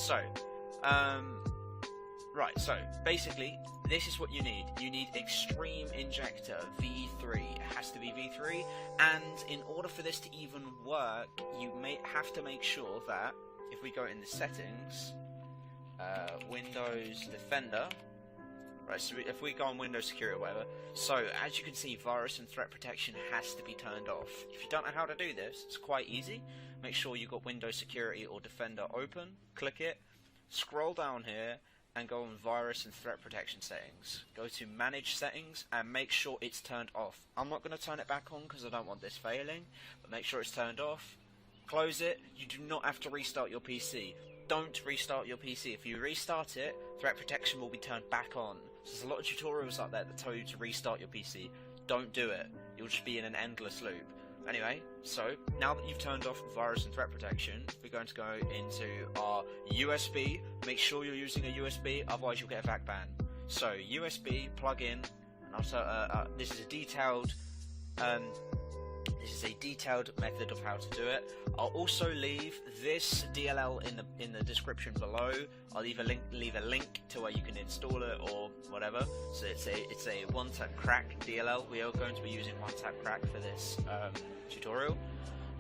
So, right, so basically, this is what you need. You need Extreme Injector V3. It has to be V3, and in order for this to even work, you may have to make sure that if we go in the settings, Windows Defender, right, so if we go on Windows Security or whatever, so as you can see, virus and threat protection has to be turned off. If you don't know how to do this, it's quite easy. Make sure you've got Windows Security or Defender open, click it, scroll down here, and go on virus and threat protection settings. Go to manage settings and make sure it's turned off. I'm not going to turn it back on because I don't want this failing, but make sure it's turned off. Close it. You do not have to restart your PC. Don't restart your PC. If you restart it, threat protection will be turned back on. So there's a lot of tutorials out there that tell you to restart your PC. Don't do it. You'll just be in an endless loop. Anyway, so now that you've turned off virus and threat protection, we're going to go into our USB. Make sure you're using a USB, otherwise you'll get a VAC ban. So USB, plug in, and also this is a detailed method of how to do it. I'll also leave this DLL in the description below. I'll leave a link to where you can install it or whatever. So it's a one-tap crack DLL. We are going to be using one-tap crack for this tutorial.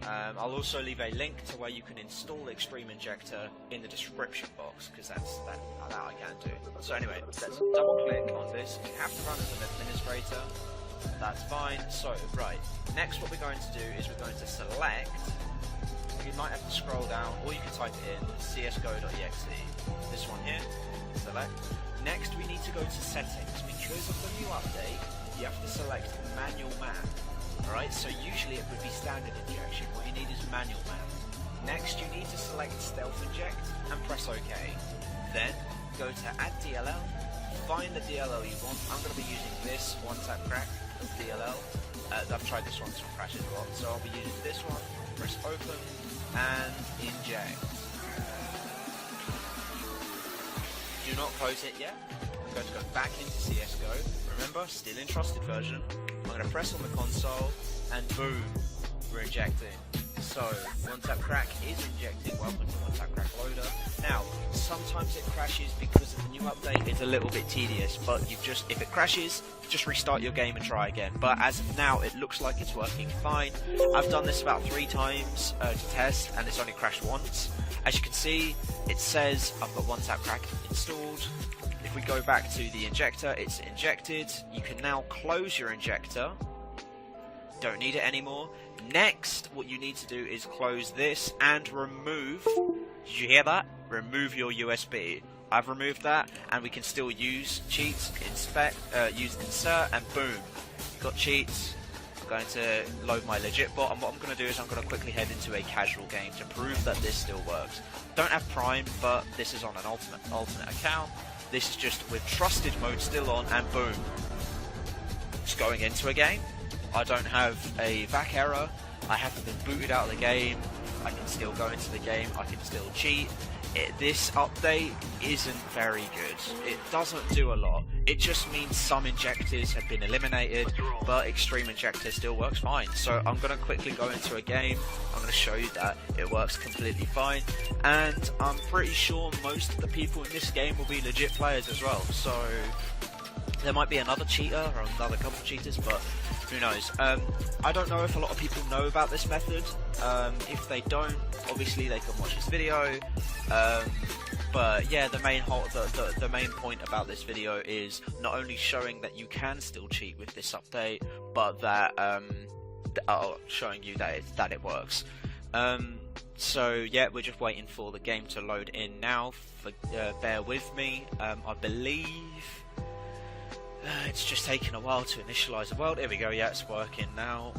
I'll also leave a link to where you can install Extreme Injector in the description box, because that I can do. So anyway, let's double click on this. You have to run as an administrator. That's fine. So, right, next what we're going to do is we're going to select, you might have to scroll down, or you can type it in, csgo.exe, this one here, select. Next we need to go to settings. Because of the new update, you have to select manual map. Alright, so usually it would be standard injection, what you need is manual map. Next you need to select stealth inject and press OK. Then go to add DLL, find the DLL you want. I'm going to be using this one-tap crack DLL. I've tried this one, this one crashes a lot, so I'll be using this one. Press open and inject. Do not close it yet. I'm going to go back into CSGO. Remember, still in trusted version. I'm going to press on the console and boom, we're injecting. So, one-tap crack is injecting. Welcome to one-tap crack loader. Now, sometimes it crashes because of the new update. It's a little bit tedious, but if it crashes, just restart your game and try again. But as of now, it looks like it's working fine. I've done this about 3 times to test, and it's only crashed once. As you can see, it says I've got one-tap crack installed. If we go back to the injector, it's injected. You can now close your injector. Don't need it anymore. Next, what you need to do is close this and remove, did you hear that? Remove your USB. I've removed that, and we can still use cheats, use insert, and boom, got cheats. I'm going to load my legit bot, and what I'm going to do is I'm going to quickly head into a casual game to prove that this still works. Don't have Prime, but this is on an alternate account. This is just with trusted mode still on, and boom, just going into a game. I don't have a VAC error, I haven't been booted out of the game, I can still go into the game, I can still cheat. This update isn't very good. It doesn't do a lot. It just means some injectors have been eliminated, but Extreme Injector still works fine. So I'm going to quickly go into a game, I'm going to show you that it works completely fine, and I'm pretty sure most of the people in this game will be legit players as well. So there might be another cheater or another couple of cheaters, but who knows. I don't know if a lot of people know about this method. If they don't, obviously they can watch this video. But yeah, the main point about this video is not only showing that you can still cheat with this update, but that showing you that it works. So yeah, we're just waiting for the game to load in now. Bear with me. I believe it's just taking a while to initialize the world. Here we go. Yeah, it's working now.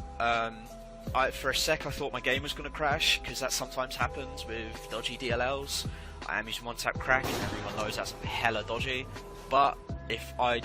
For a sec I thought my game was going to crash, because that sometimes happens with dodgy DLLs. I am using one-tap crack, and everyone knows that's hella dodgy. But if I